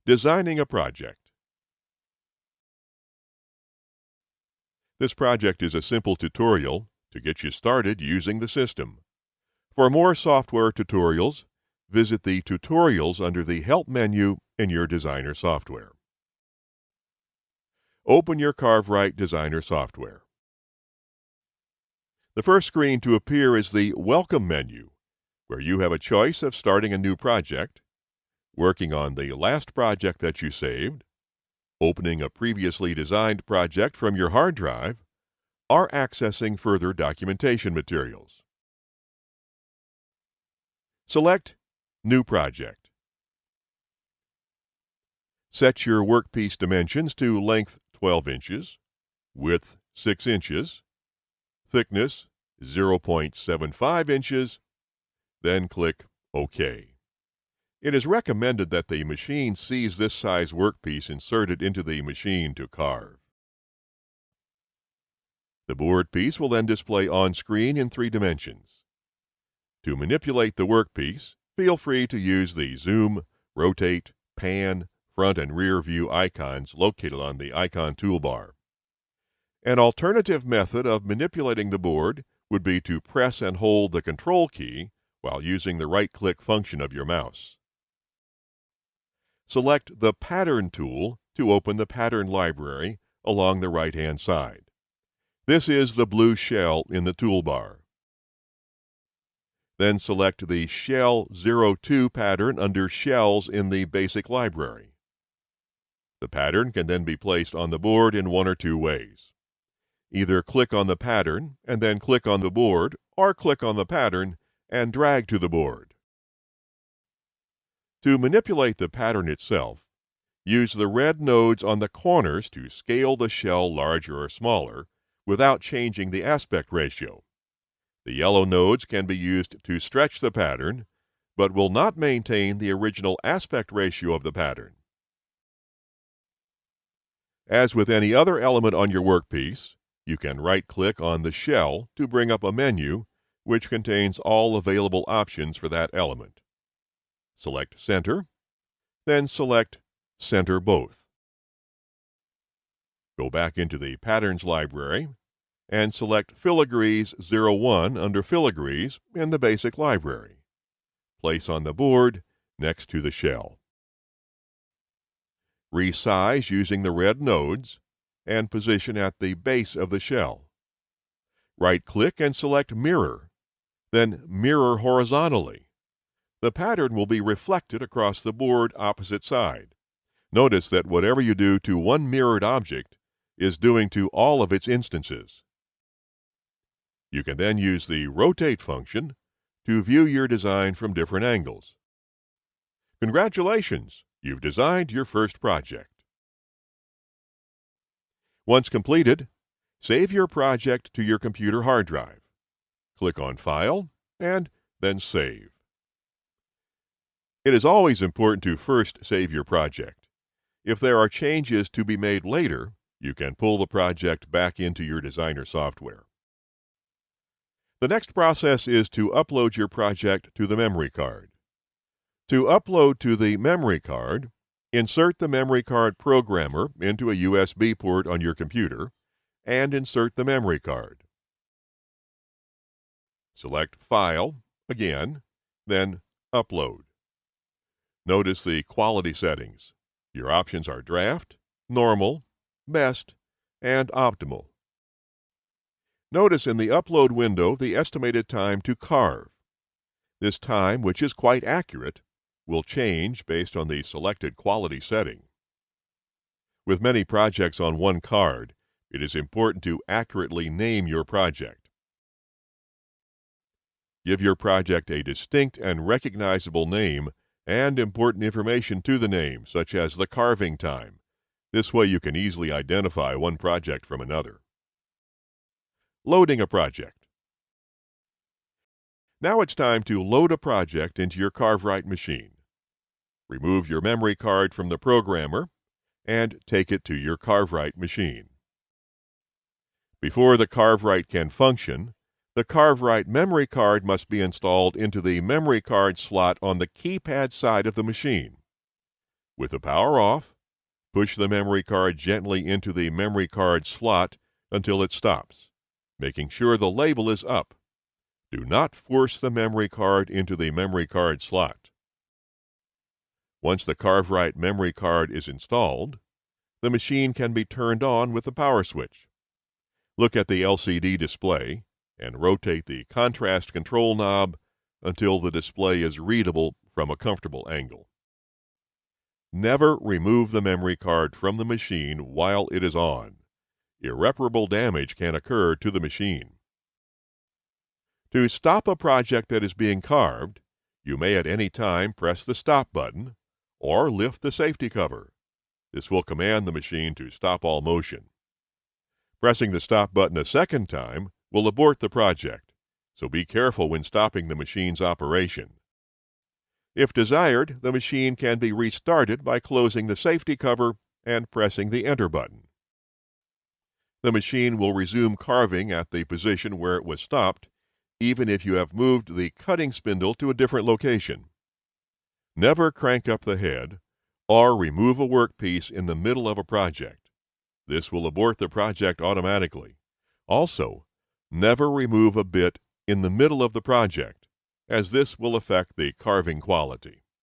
Designing a project. This project is a simple tutorial to get you started using the system. For more software tutorials, visit the Tutorials under the Help menu in your Designer software. Open your CarveWright Designer software. The first screen to appear is the Welcome menu, where you have a choice of starting a new project, working on the last project that you saved, opening a previously designed project from your hard drive, or accessing further documentation materials. Select New Project. Set your workpiece dimensions to length 12 inches, width 6 inches, thickness 0.75 inches, then click OK. It is recommended that the machine sees this size workpiece inserted into the machine to carve. The board piece will then display on screen in 3 dimensions. To manipulate the workpiece, feel free to use the zoom, rotate, pan, front and rear view icons located on the icon toolbar. An alternative method of manipulating the board would be to press and hold the Control key while using the right-click function of your mouse. Select the Pattern tool to open the pattern library along the right-hand side. This is the blue shell in the toolbar. Then select the Shell 02 pattern under Shells in the Basic Library. The pattern can then be placed on the board in one or two ways. Either click on the pattern and then click on the board, or click on the pattern and drag to the board. To manipulate the pattern itself, use the red nodes on the corners to scale the shell larger or smaller without changing the aspect ratio. The yellow nodes can be used to stretch the pattern, but will not maintain the original aspect ratio of the pattern. As with any other element on your workpiece, you can right-click on the shell to bring up a menu which contains all available options for that element. Select Center, then select Center Both. Go back into the Patterns library and select Filigrees 01 under Filigrees in the Basic Library. Place on the board next to the shell. Resize using the red nodes and position at the base of the shell. Right-click and select Mirror, then Mirror horizontally. The pattern will be reflected across the board opposite side. Notice that whatever you do to one mirrored object is doing to all of its instances. You can then use the Rotate function to view your design from different angles. Congratulations! You've designed your first project. Once completed, save your project to your computer hard drive. Click on File and then Save. It is always important to first save your project. If there are changes to be made later, you can pull the project back into your Designer software. The next process is to upload your project to the memory card. To upload to the memory card, insert the memory card programmer into a USB port on your computer and insert the memory card. Select File, again, then Upload. Notice the quality settings. Your options are Draft, Normal, Best, and Optimal. Notice in the upload window the estimated time to carve. This time, which is quite accurate, will change based on the selected quality setting. With many projects on one card, it is important to accurately name your project. Give your project a distinct and recognizable name and important information to the name, such as the carving time. This way you can easily identify one project from another. Loading a project. Now it's time to load a project into your CarveWright machine. Remove your memory card from the programmer and take it to your CarveWright machine. Before the CarveWright can function, the CarveWright memory card must be installed into the memory card slot on the keypad side of the machine. With the power off, push the memory card gently into the memory card slot until it stops, making sure the label is up. Do not force the memory card into the memory card slot. Once the CarveWright memory card is installed, the machine can be turned on with the power switch. Look at the LCD display and rotate the contrast control knob until the display is readable from a comfortable angle. Never remove the memory card from the machine while it is on. Irreparable damage can occur to the machine. To stop a project that is being carved, you may at any time press the stop button or lift the safety cover. This will command the machine to stop all motion. Pressing the stop button a second time will abort the project, so be careful when stopping the machine's operation. If desired, the machine can be restarted by closing the safety cover and pressing the Enter button. The machine will resume carving at the position where it was stopped, even if you have moved the cutting spindle to a different location. Never crank up the head or remove a workpiece in the middle of a project. This will abort the project automatically. Also, never remove a bit in the middle of the project, as this will affect the carving quality.